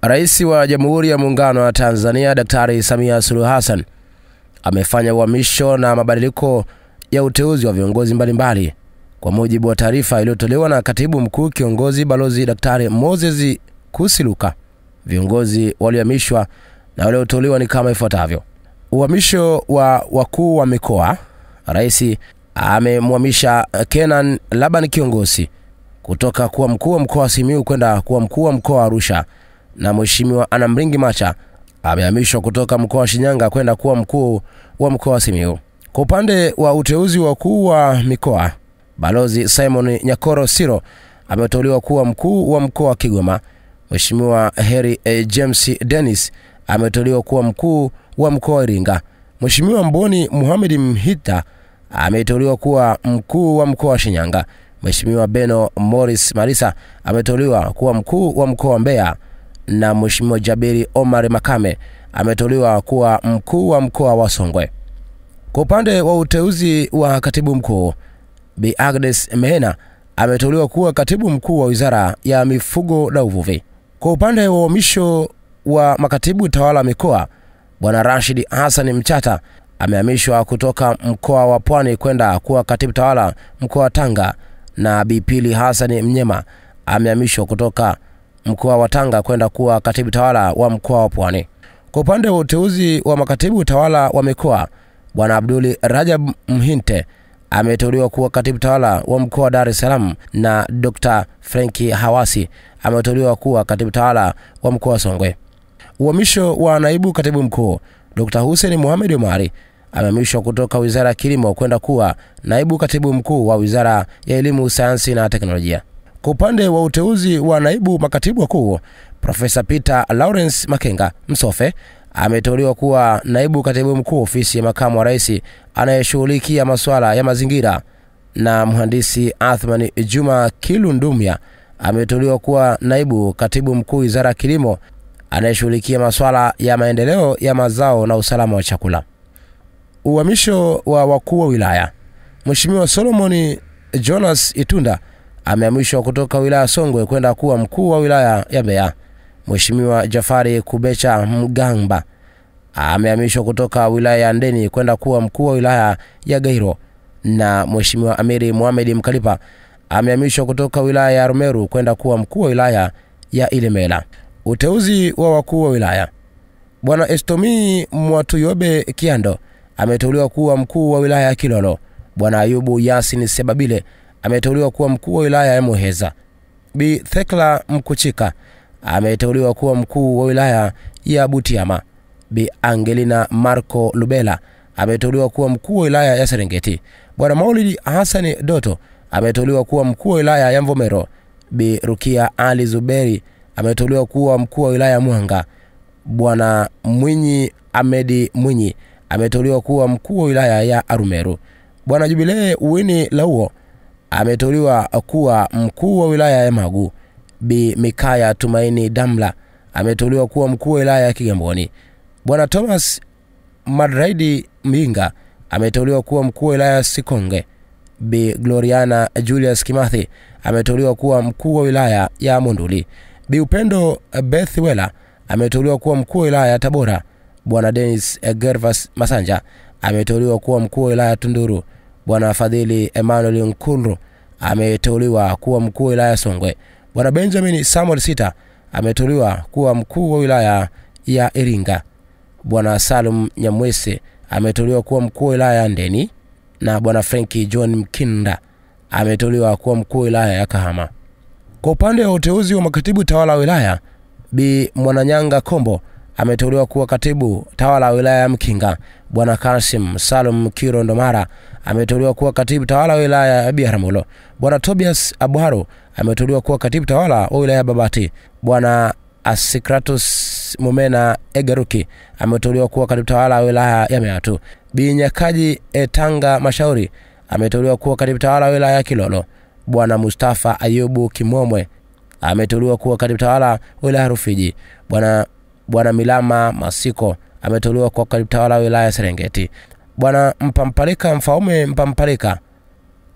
Rais wa Jamhuri ya Muungano wa Tanzania Daktari Samia Suluhu Hassan amefanya uhamisho na mabadiliko ya uteuzi wa viongozi mbalimbali. Kwa mujibu wa taarifa iliyotolewa na Katibu Mkuu Kiongozi Balozi Daktari Moses Kusiluka, viongozi waliohamishwa na walioteuliwa ni kama ifuatavyo. Uhamisho wa wakuu wa mikoa. Rais amemhamisha Kenan Laban Kiongozi kutoka kuwa mkuu wa mkoa wa Simiyu kwenda kuwa mkuu wa mkoa wa Arusha, na Mheshimiwa Anamringi Macha amehamishwa kutoka mkoa wa Shinyanga kwenda kuwa mkuu wa mkoa wa Simiyu. Kwa upande wa uteuzi wa wakuu wa mikoa, Balozi Simon Nyakoro Siro ameteuliwa kuwa mkuu wa mkoa wa Kigoma. Mheshimiwa Harry James Dennis ameteuliwa kuwa mkuu wa mkoa wa Iringa. Mheshimiwa Mboni Muhammad Mhita ameteuliwa kuwa mkuu wa mkoa wa Shinyanga. Mheshimiwa Beno Morris Marisa ameteuliwa kuwa mkuu wa mkoa wa Mbeya, na Mheshimiwa Jabiri Omar Makame ameteuliwa kuwa mkuu wa mkoa wa Songwe. Kwa upande wa uteuzi wa katibu mkuu, Bi Agnes Mehena ameteuliwa kuwa katibu mkuu wa Wizara ya Mifugo na Uvuvi. Kwa upande wa uhamisho wa makatibu tawala mikoa, Bwana Rashid Hassan Mchata amehamishwa kutoka mkoa wa Pwani kwenda kuwa katibu tawala mkoa wa Tanga, na Bi Pili Hassan Mnyema amehamishwa kutoka mkoa wa Tanga kwenda kuwa katibu tawala wa mkoa wa Pwani. Kwa upande wa uteuzi wa makatibu tawala wa mikoa, Bwana Abduli Rajab Mhinte ameteuliwa kuwa katibu tawala wa mkoa wa Dar es Salaam, na Dr. Franki Hawasi ameteuliwa kuwa katibu tawala wa mkoa wa Songwe. Uhamisho wa naibu katibu mkuu, Dr. Hussein Mohamed Omari amehamishwa kutoka Wizara ya Kilimo kwenda kuwa naibu katibu mkuu wa Wizara ya Elimu, Sayansi na Teknolojia. Kwa upande wa uteuzi wa naibu makatibu wakuu, Profesa Peter Lawrence Makenga Msofe ameteuliwa kuwa naibu katibu mkuu ofisi ya makamu wa rais anayeshughulikia masuala ya mazingira, na Mhandisi Athman Juma Kilundumya ameteuliwa kuwa naibu katibu mkuu Wizara ya Kilimo anayeshughulikia masuala ya maendeleo ya mazao na usalama wa chakula. Uhamisho wa wakuu wa wilaya. Mheshimiwa Solomon Jonas Itunda amehamishwa kutoka wilaya Songwe kwenda kuwa mkuu wa wilaya ya Mbeya. Mheshimiwa Jafari Kubecha Mgamba amehamishwa kutoka wilaya ya Ndeni kwenda kuwa mkuu wa wilaya ya Gairo, na Mheshimiwa Amiri Mohamed Mkalipa amehamishwa kutoka wilaya ya Rumeru kwenda kuwa mkuu wa wilaya ya Ilemela. Uteuzi wa wakuu wa wilaya. Bwana Estomi Mwatuyobe Kiando ameteuliwa kuwa mkuu wa wilaya ya Kilolo. Bwana Ayubu Yasin Sebabile ameteuliwa kuwa mkuu wa wilaya ya Muheza. Bi Thekla Mkuchika ameteuliwa kuwa mkuu wa wilaya ya Butiama. Bi Angelina Marco Lubela ameteuliwa kuwa mkuu wa wilaya ya Serengeti. Bwana Maulidi Hassan Doto ameteuliwa kuwa mkuu wa wilaya ya Mvomero. Bi Rukia Ali Zuberi ameteuliwa kuwa mkuu wa wilaya ya Mwanga. Bwana Mwinyi Ahmedi Mwinyi ameteuliwa kuwa mkuu wa wilaya ya Arumeru. Bwana Jubilee Uwini Lauo ameteuliwa kuwa mkuu wa wilaya ya Magu. Bi Mikaya Tumaini Damla ameteuliwa kuwa mkuu wa wilaya ya Kigamboni. Bwana Thomas Madraidi Mbinga ameteuliwa kuwa mkuu wa wilaya ya Sikonge. Bi Gloriana Julius Kimathi ameteuliwa kuwa mkuu wa wilaya ya Monduli. Bi Upendo Bethwela ameteuliwa kuwa mkuu wa wilaya ya Tabora. Bwana Dennis Gervas Masanja ameteuliwa kuwa mkuu wa wilaya ya Tunduru. Bwana Fadhili Emmanuel Nkunru ameteuliwa kuwa mkuu wa wilaya ya Songwe. Bwana Benjamin Samuel Sita ameteuliwa kuwa mkuu wa wilaya ya Iringa. Bwana Salum Nyamwese ameteuliwa kuwa mkuu wa wilaya ya Ndeni, na Bwana Franki John Mkinda ameteuliwa kuwa mkuu wa wilaya ya Kahama. Kwa upande wa uteuzi wa makatibu tawala wa wilaya, Bi Mwananyanga Kombo ameteuliwa kuwa katibu tawala wa wilaya ya Mkinga. Bwana Kasim Salum Kirondomara ameteuliwa kuwa katibu tawala wa wilaya ya Biharamulo. Bwana Tobias Abuharo ameteuliwa kuwa katibu tawala wa wilaya ya Babati. Bwana Asikratus Mumena Egaruki ameteuliwa kuwa katibu tawala wa wilaya ya Meatu. Bi Nyakaji Etanga Mashauri ameteuliwa kuwa katibu tawala wa wilaya ya Kilolo. Bwana Mustafa Ayubu Kimomwe ameteuliwa kuwa katibu tawala wa wilaya ya Rufiji. Bwana Milama Masiko ameteuliwa kuwa katibu tawala wa wilaya ya Serengeti. Bwana Mpampalika Mfaume Mpampalika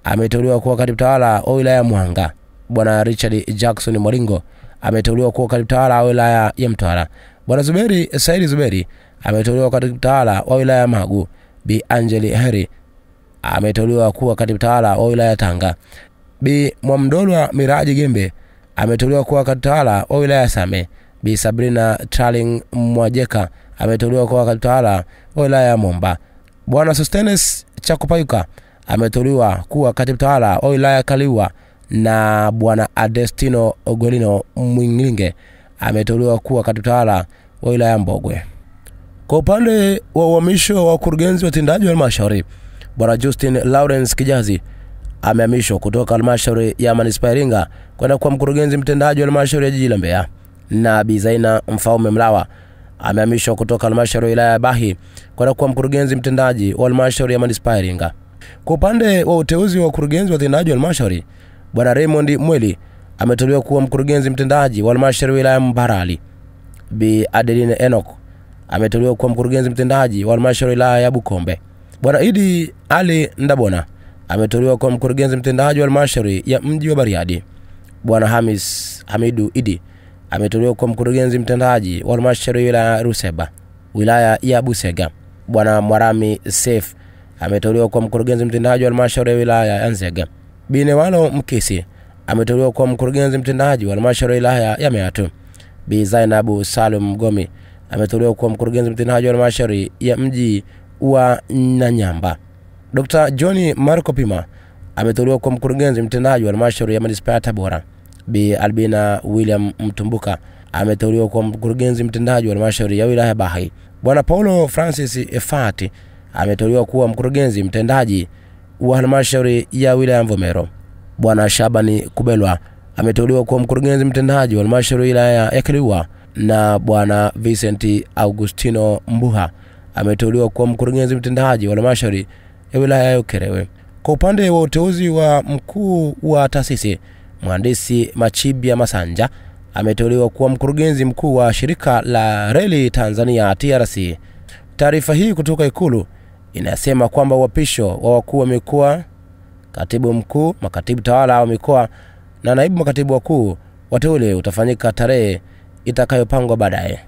ameteuliwa kuwa katibu tawala wa wilaya ya Mwanga. Bwana Richard Jackson Moringo ameteuliwa kuwa katibu tawala wa wilaya ya Mtwara. Bwana Zuberi Saidi Zuberi ameteuliwa katibu tawala wa wilaya ya Magu. Bi Angeli Heri ameteuliwa kuwa katibu tawala wa wilaya ya Tanga. Bi Mwamdolwa Miraji Gembe ameteuliwa kuwa katibu tawala wa wilaya ya Same. Bi Sabrina Charling Mwajeka ameteuliwa kuwa katibu tawala wa wilaya ya Momba. Bwana Sostenes Chakupayuka ameteuliwa kuwa katibu tawala wa wilaya ya Kaliwa, na Bwana Adestino Ogolino Mwingilinge ameteuliwa kuwa katibu tawala wa wilaya ya Mbogwe. Kwa upande wa uhamisho wa wakurugenzi watendaji wa halmashauri, Bwana Justin Lawrence Kijazi amehamishwa kutoka halmashauri ya Manispaa ya Iringa kwenda kwa mkurugenzi mtendaji wa halmashauri ya jiji la Mbeya, na Bi Zaina Mfaume Mlawa amehamishwa kutoka halmashauri ya wilaya ya Bahi kwenda kwa mkurugenzi mtendaji wa halmashauri ya Manispaa ya Iringa. Kwa upande wa uteuzi wa wakurugenzi watendaji wa halmashauri, Bwana Raymond Mweli ameteuliwa kuwa mkurugenzi mtendaji wa halmashauri ya wilaya ya Mbarali. Bi Adeline Enoch ameteuliwa kuwa mkurugenzi mtendaji wa halmashauri ya wilaya ya Bukombe. Bwana Idi Ali Ndabona ameteuliwa kuwa mkurugenzi mtendaji wa halmashauri ya mji wa Bariadi. Bwana Hamis Hamidu Idi ameteuliwa kuwa mkurugenzi mtendaji wa halmashauri ya wilaya ya Ruseba, wilaya ya Busega. Bwana Mwarami Saif ameteuliwa kuwa mkurugenzi mtendaji wa halmashauri ya wilaya ya Nzega. Bi Newalo Mkisi ameteuliwa kuwa mkurugenzi mtendaji wa halmashauri ya wilaya ya Meatu. Bi Zainabu Salum Gomi ameteuliwa kuwa mkurugenzi mtendaji wa halmashauri ya mji wa Nanyamba. Dr. Johnny Marco Pima ameteuliwa kuwa mkurugenzi mtendaji wa halmashauri ya Manispaa ya Tabora. Bi Albina William Mtumbuka ameteuliwa kuwa mkurugenzi mtendaji wa halmashauri ya wilaya ya Bahi. Bwana Paulo Francis Efati ameteuliwa kuwa mkurugenzi mtendaji wa halmashauri ya wilaya ya Mvomero. Bwana Shabani Kubelwa ameteuliwa kuwa mkurugenzi mtendaji wa halmashauri ya wilaya ya Kaliua, na Bwana Vincent Augustino Mbuha ameteuliwa kuwa mkurugenzi mtendaji wa halmashauri ya wilaya ya Ukerewe. Kwa upande wa uteuzi wa mkuu wa taasisi, Mhandisi Machibia Masanja ameteuliwa kuwa mkurugenzi mkuu wa shirika la reli Tanzania TRC. Taarifa hii kutoka Ikulu inasema kwamba uapisho wa wakuu wa mikoa, katibu mkuu, makatibu tawala wa mikoa na naibu makatibu wakuu wateule utafanyika tarehe itakayopangwa baadaye.